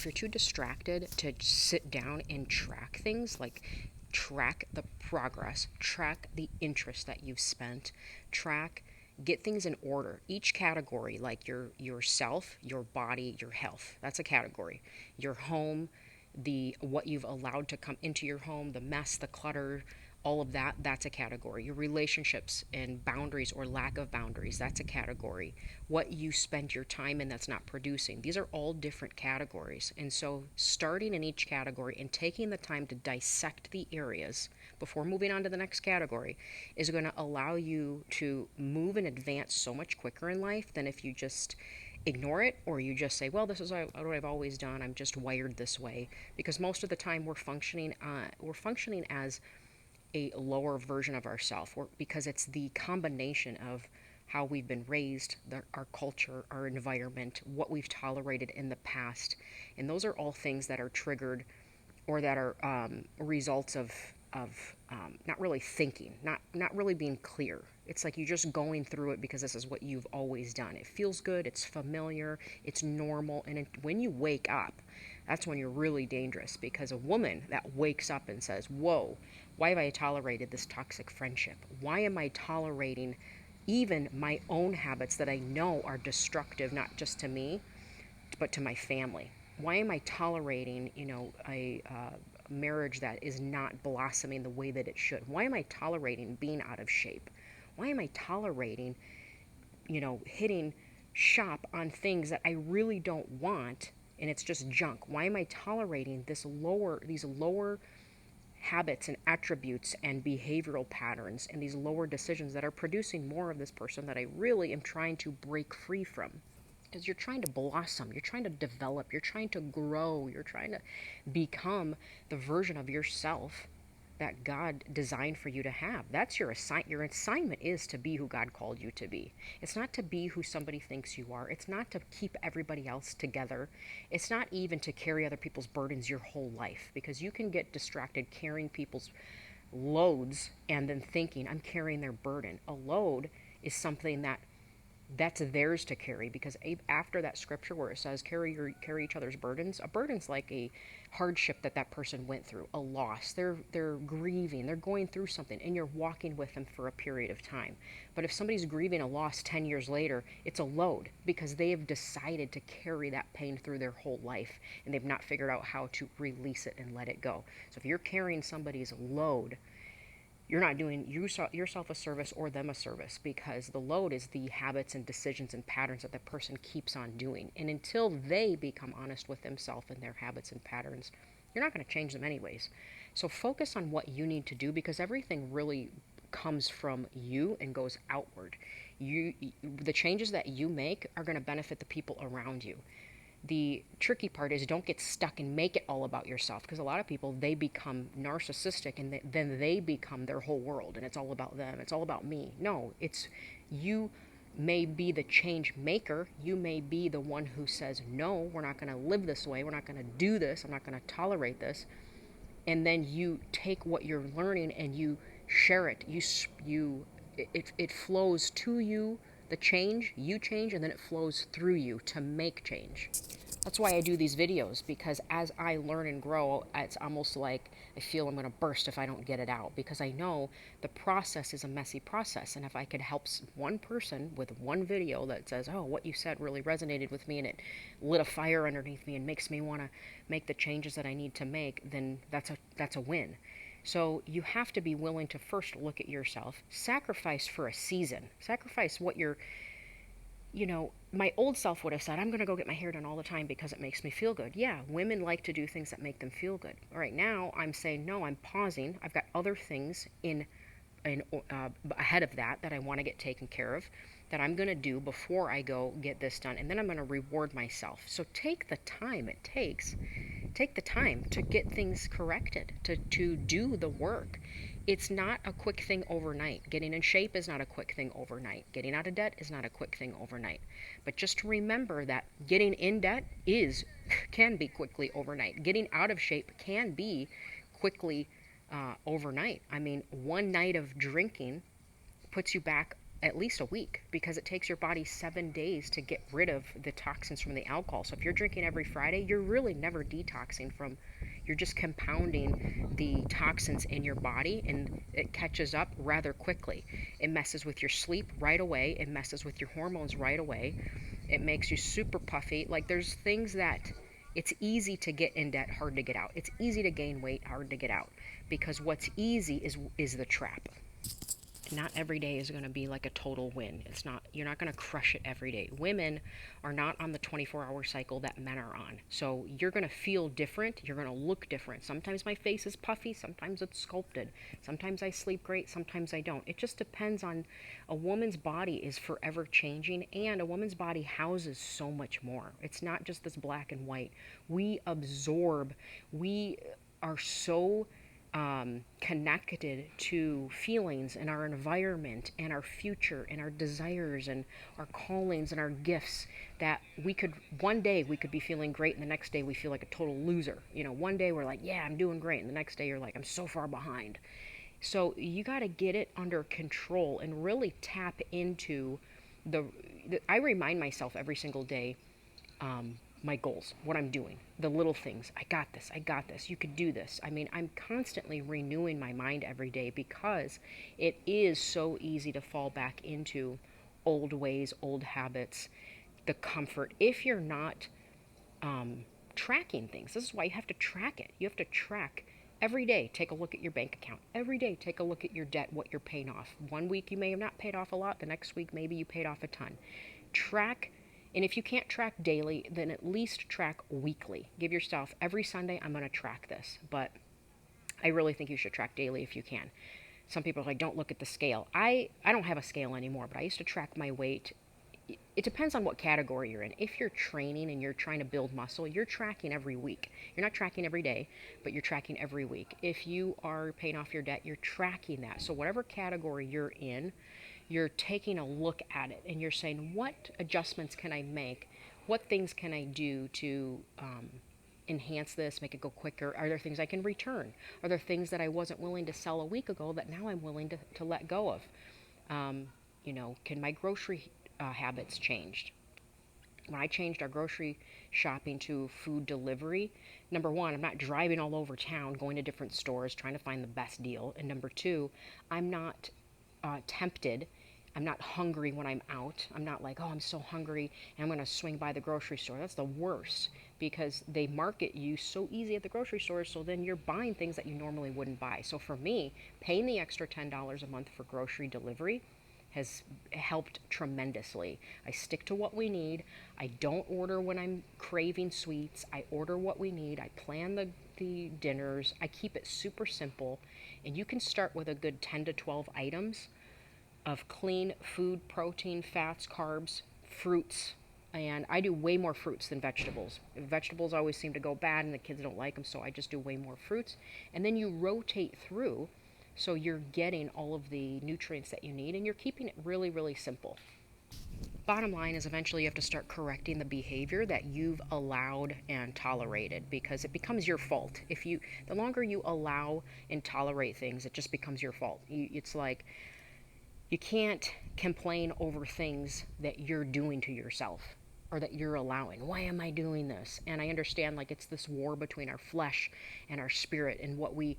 you're too distracted to sit down and track things, like track the progress, track the interest that you've spent, track, get things in order. Each category, like yourself, your body, your health, that's a category. Your home, the what you've allowed to come into your home, the mess, the clutter, all of that, that's a category. Your relationships and boundaries or lack of boundaries, that's a category. What you spend your time in that's not producing, these are all different categories. And so starting in each category and taking the time to dissect the areas before moving on to the next category is going to allow you to move and advance so much quicker in life than if you just ignore it, or you just say, well, this is what I've always done, I'm just wired this way. Because most of the time we're functioning as a lower version of ourselves, because it's the combination of how we've been raised, our culture, our environment, what we've tolerated in the past. And those are all things that are triggered, or that are results of not really thinking, not really being clear. It's like you're just going through it because this is what you've always done. It feels good, it's familiar, it's normal, and when you wake up, that's when you're really dangerous. Because a woman that wakes up and says, whoa, why have I tolerated this toxic friendship? Why am I tolerating even my own habits that I know are destructive, not just to me, but to my family? Why am I tolerating, a marriage that is not blossoming the way that it should? Why am I tolerating being out of shape? Why am I tolerating, hitting shop on things that I really don't want, and it's just junk? Why am I tolerating these lower habits and attributes and behavioral patterns and these lower decisions that are producing more of this person that I really am trying to break free from? Because you're trying to blossom, you're trying to develop, you're trying to grow, you're trying to become the version of yourself that God designed for you to have. That's your assignment. Your assignment is to be who God called you to be. It's not to be who somebody thinks you are. It's not to keep everybody else together. It's not even to carry other people's burdens your whole life, because you can get distracted carrying people's loads and then thinking, I'm carrying their burden. A load is something that's theirs to carry, because after that scripture where it says carry each other's burdens, a burden's like a hardship that person went through, a loss. They're grieving, they're going through something, and you're walking with them for a period of time. But if somebody's grieving a loss 10 years later, it's a load, because they have decided to carry that pain through their whole life, and they've not figured out how to release it and let it go. So if you're carrying somebody's load, you're not doing yourself a service or them a service, because the load is the habits and decisions and patterns that the person keeps on doing. And until they become honest with themselves and their habits and patterns, you're not going to change them anyways. So focus on what you need to do, because everything really comes from you and goes outward. The changes that you make are going to benefit the people around you. The tricky part is, don't get stuck and make it all about yourself, because a lot of people, they become narcissistic, and then they become their whole world, and it's all about them, it's all about me. No, it's you may be the change maker. You may be the one who says, no, we're not going to live this way, we're not going to do this, I'm not going to tolerate this. And then you take what you're learning and you share it. It flows to you, the change, you change, and then it flows through you to make change. That's why I do these videos, because as I learn and grow, it's almost like I feel I'm going to burst if I don't get it out, because I know the process is a messy process. And if I could help one person with one video that says, oh, what you said really resonated with me, and it lit a fire underneath me and makes me want to make the changes that I need to make, then that's a win. So you have to be willing to first look at yourself, sacrifice for a season, sacrifice what my old self would have said, I'm going to go get my hair done all the time because it makes me feel good. Yeah, women like to do things that make them feel good. All right, now I'm saying, no, I'm pausing. I've got other things ahead of that I want to get taken care of, that I'm going to do before I go get this done. And then I'm going to reward myself. So take the time it takes. Take the time to get things corrected, to do the work. It's not a quick thing overnight. Getting in shape is not a quick thing overnight. Getting out of debt is not a quick thing overnight. But just remember that getting in debt can be quickly overnight. Getting out of shape can be quickly overnight. I mean, one night of drinking puts you back at least a week, because it takes your body 7 days to get rid of the toxins from the alcohol. So if you're drinking every Friday, you're really never detoxing from, you're just compounding the toxins in your body, and it catches up rather quickly. It messes with your sleep right away, it messes with your hormones right away, it makes you super puffy. Like, there's things that it's easy to get in debt, hard to get out. It's easy to gain weight, hard to get out, because what's easy is the trap. Not every day is going to be like a total win. It's not, you're not going to crush it every day. Women are not on the 24-hour cycle that men are on. So you're going to feel different, you're going to look different. Sometimes my face is puffy, sometimes it's sculpted. Sometimes I sleep great, sometimes I don't. It just depends on, a woman's body is forever changing, and a woman's body houses so much more. It's not just this black and white. We absorb, we are so connected to feelings and our environment and our future and our desires and our callings and our gifts, that we could, one day we could be feeling great and the next day we feel like a total loser. You know, one day we're like, yeah, I'm doing great, and the next day you're like, I'm so far behind. So you got to get it under control and really tap into I remind myself every single day, my goals, what I'm doing, the little things. I got this. I got this. You could do this. I mean, I'm constantly renewing my mind every day, because it is so easy to fall back into old ways, old habits, the comfort. If you're not tracking things, this is why you have to track it. You have to track every day. Take a look at your bank account. Every day, take a look at your debt, what you're paying off. One week you may have not paid off a lot. The next week, maybe you paid off a ton. Track. And if you can't track daily, then at least track weekly. Give yourself, every Sunday, I'm going to track this. But I really think you should track daily if you can. Some people are like, don't look at the scale. I don't have a scale anymore, but I used to track my weight. It depends on what category you're in. If you're training and you're trying to build muscle, you're tracking every week. You're not tracking every day, but you're tracking every week. If you are paying off your debt, you're tracking that. So whatever category you're in, you're taking a look at it and you're saying, what adjustments can I make? What things can I do to enhance this, make it go quicker? Are there things I can return? Are there things that I wasn't willing to sell a week ago that now I'm willing to let go of? Can my grocery habits change? When I changed our grocery shopping to food delivery, number one, I'm not driving all over town, going to different stores, trying to find the best deal. And number two, I'm not tempted. I'm not hungry when I'm out. I'm not like, oh, I'm so hungry and I'm going to swing by the grocery store. That's the worst, because they market you so easy at the grocery store, so then you're buying things that you normally wouldn't buy. So for me, paying the extra $10 a month for grocery delivery has helped tremendously. I stick to what we need. I don't order when I'm craving sweets. I order what we need. I plan the dinners. I keep it super simple. And you can start with a good 10 to 12 items of clean food, protein, fats, carbs, fruits. And I do way more fruits than vegetables. Vegetables always seem to go bad and the kids don't like them, so I just do way more fruits. And then you rotate through, so you're getting all of the nutrients that you need, and you're keeping it really, really simple. Bottom line is, eventually you have to start correcting the behavior that you've allowed and tolerated, because it becomes your fault. The longer you allow and tolerate things, it just becomes your fault. It's like, you can't complain over things that you're doing to yourself or that you're allowing. Why am I doing this? And I understand, like, it's this war between our flesh and our spirit, and what we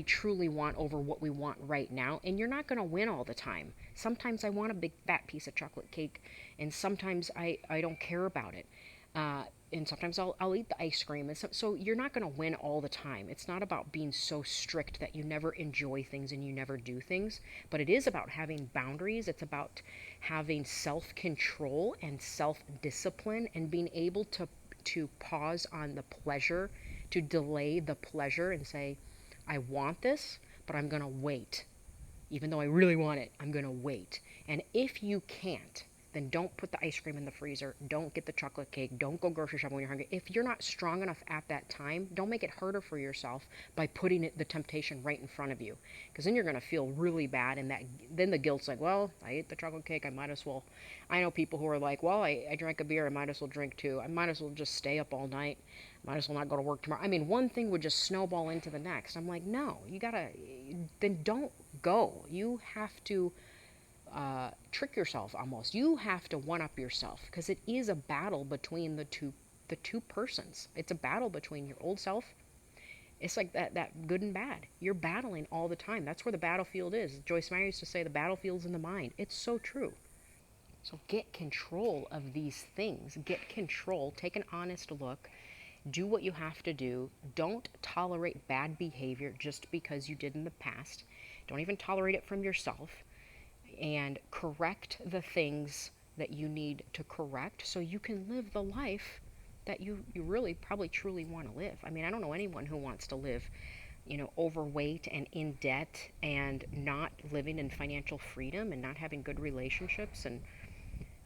truly want over what we want right now. And you're not going to win all the time. Sometimes I want a big fat piece of chocolate cake, and sometimes I don't care about it. And sometimes I'll eat the ice cream. And so you're not going to win all the time. It's not about being so strict that you never enjoy things and you never do things, but it is about having boundaries. It's about having self-control and self-discipline, and being able to pause on the pleasure, to delay the pleasure and say, I want this, but I'm going to wait. Even though I really want it, I'm going to wait. And if you can't, then don't put the ice cream in the freezer. Don't get the chocolate cake. Don't go grocery shopping when you're hungry. If you're not strong enough at that time, don't make it harder for yourself by putting the temptation right in front of you. Because then you're going to feel really bad, and then the guilt's like, well, I ate the chocolate cake, I might as well. I know people who are like, well, I drank a beer, I might as well drink two. I might as well just stay up all night. Might as well not go to work tomorrow. I mean, one thing would just snowball into the next. I'm like, no, then don't go. You have to trick yourself almost. You have to one up yourself because it is a battle between the two persons. It's a battle between your old self. It's like that good and bad. You're battling all the time. That's where the battlefield is. Joyce Meyer used to say the battlefield's in the mind. It's so true. So get control of these things. Get control. Take an honest look. Do what you have to do. Don't tolerate bad behavior just because you did in the past. Don't even tolerate it from yourself. And correct the things that you need to correct so you can live the life that you really probably truly want to live. I mean, I don't know anyone who wants to live, overweight and in debt and not living in financial freedom and not having good relationships. And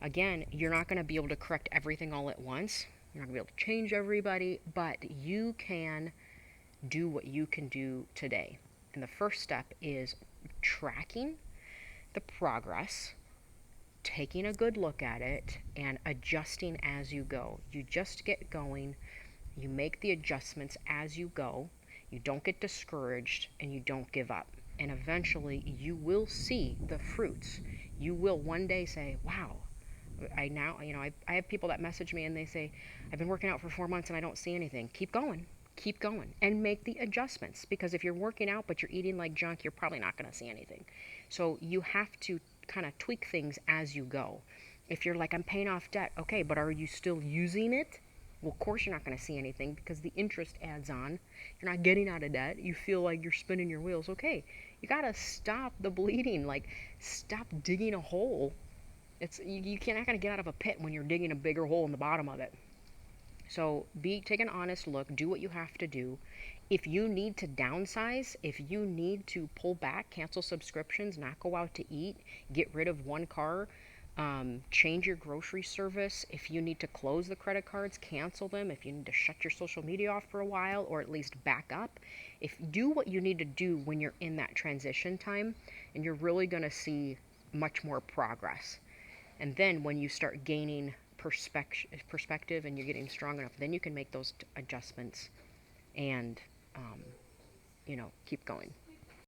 again, you're not going to be able to correct everything all at once. You're not going to be able to change everybody, but you can do what you can do today. And the first step is tracking the progress, taking a good look at it, and adjusting as you go. You just get going, you make the adjustments as you go, you don't get discouraged, and you don't give up. And eventually, you will see the fruits. You will one day say, wow, I have people that message me and they say, I've been working out for 4 months and I don't see anything. Keep going. Keep going and make the adjustments, because if you're working out but you're eating like junk, you're probably not going to see anything. So you have to kind of tweak things as you go. If you're like, I'm paying off debt, okay, but are you still using it? Well, of course you're not going to see anything because the interest adds on. You're not getting out of debt. You feel like you're spinning your wheels. Okay, you got to stop the bleeding. Like, stop digging a hole. You're not going to get out of a pit when you're digging a bigger hole in the bottom of it. So take an honest look, do what you have to do. If you need to downsize, if you need to pull back, cancel subscriptions, not go out to eat, get rid of one car, change your grocery service, if you need to close the credit cards, cancel them, if you need to shut your social media off for a while or at least back up, do what you need to do when you're in that transition time, and you're really going to see much more progress. And then when you start gaining perspective and you're getting strong enough, then you can make those adjustments and, keep going.